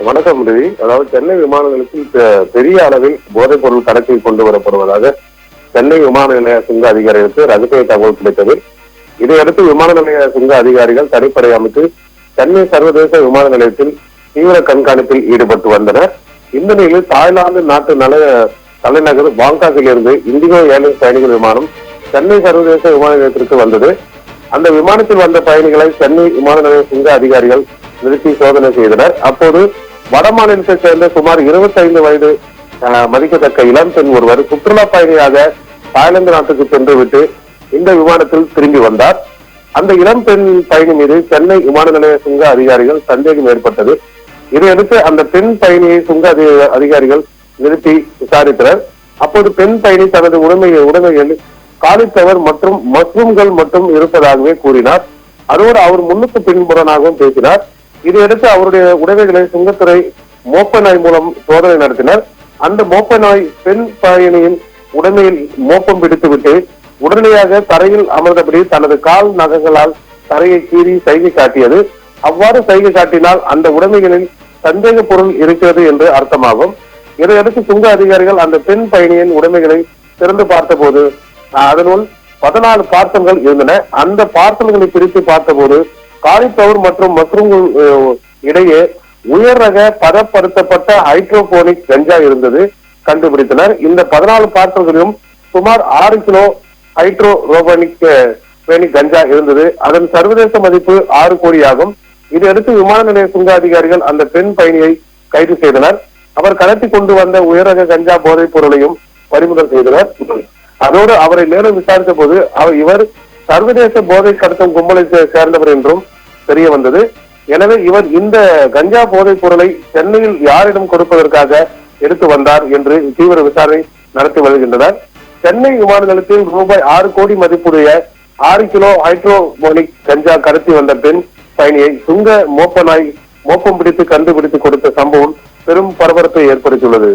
வணக்கம் ரவி. அதாவது சென்னை விமான நிலையத்தில் பெரிய அளவில் போதைப் பொருள் கடத்தி கொண்டு வரப்படுவதாக சென்னை விமான நிலைய சுங்க அதிகாரிகளுக்கு ரகசிய தகவல் கிடைத்தது. இதையடுத்து விமான நிலைய சுங்க அதிகாரிகள் தனிப்படை அமைத்து சென்னை சர்வதேச விமான நிலையத்தில் தீவிர கண்காணிப்பில் ஈடுபட்டு வந்தனர். இந்த நிலையில் தாய்லாந்து நாட்டு தலைநகர் பாங்காக்கில் இருந்து இண்டிகோ ஏர்லைன்ஸ் பயணிகள் விமானம் சென்னை சர்வதேச விமான நிலையத்திற்கு வந்தது. அந்த விமானத்தில் வந்த பயணிகளை சென்னை விமான நிலைய சுங்க அதிகாரிகள் நிறுத்தி சோதனை செய்தனர். அப்போது வட மாநிலத்தைச் சேர்ந்த சுமார் 25 வயது மதிக்கத்தக்க இளம் பெண் ஒருவர் சுற்றுலா பயணியாக தாய்லாந்து நாட்டுக்கு சென்று விட்டு இந்த விமானத்தில் திரும்பி வந்தார். அந்த இளம் பெண் பயணி மீது சென்னை விமான நிலைய சுங்க அதிகாரிகள் சந்தேகம் ஏற்பட்டது. இதையடுத்து அந்த பெண் பயணியை சுங்க அதிகாரிகள் நிறுத்தி விசாரித்தனர். அப்போது பெண் பயணி தனது உடைமைகளில் காலிஃபிளவர் மற்றும் மஷ்ரூம்கள் மட்டும் இருப்பதாகவே கூறினார். அதோடு அவர் முன்னுக்கு பின்புறனாகவும் பேசினார். இதையடுத்து அவருடைய உடைமைகளை சுங்கத்துறை மோப்ப நாய் மூலம் சோதனை நடத்தினர். அந்த மோப்ப நாய் பெண் பயணியின் உடைமையில் மோப்பம் பிடித்துவிட்டு உடனடியாக தரையில் அமர்ந்தபடி தனது கால் நகங்களால் தரையை கீறி சைகை காட்டியது. அவ்வாறு சைகை காட்டினால் அந்த உடைமைகளில் சந்தேக பொருள் இருக்கிறது என்று அர்த்தமாகும். இதையடுத்து சுங்க அதிகாரிகள் அந்த பெண் பயணியின் உடைமைகளை திறந்து பார்த்தபோது அதனுள் 14 பார்சல்கள் இருந்தன. அந்த பார்சல்களை பிரித்து பார்த்தபோது காலிஃபிளவர் மற்றும் மஷ்ரூம்கள் இடையே உயர் ரக பதப்படுத்தப்பட்ட ஹைட்ரோபோனிக் கஞ்சா இருந்தது கண்டுபிடித்தனர். இந்த 14 பார்சல்களிலும் சுமார் 6 கிலோ ஹைட்ரோபோனிக் கஞ்சா இருந்தது. அதன் சர்வதேச மதிப்பு 6 கோடி ஆகும். இதையடுத்து விமான நிலைய சுங்க அதிகாரிகள் அந்த பெண் பயணியை கைது செய்தனர். அவர் கடத்தி கொண்டு வந்த உயரக கஞ்சா போதைப் பொருளையும் பறிமுதல் செய்தனர். அதோடு அவரை மேலும் விசாரித்த போது இவர் சர்வதேச போதை கடத்தும் கும்பலை சேர்ந்தவர் என்றும் தெரிய வந்தது. எனவே இவர் இந்த கஞ்சா போதைப் பொருளை சென்னையில் யாரிடம் கொடுப்பதற்காக எடுத்து வந்தார் என்று தீவிர விசாரணை நடத்தி வருகின்றனர். சென்னை விமான நிலையத்தில் ரூபாய் 6 கோடி மதிப்புடைய 6 கிலோ ஹைட்ரோபோனிக் கஞ்சா கடத்தி வந்த பெண் பயணியை சுங்க மோப்ப நாய் மோப்பம் பிடித்து கண்டுபிடித்து கொடுத்த சம்பவம் பெரும் பரபரப்பை ஏற்படுத்தியுள்ளது.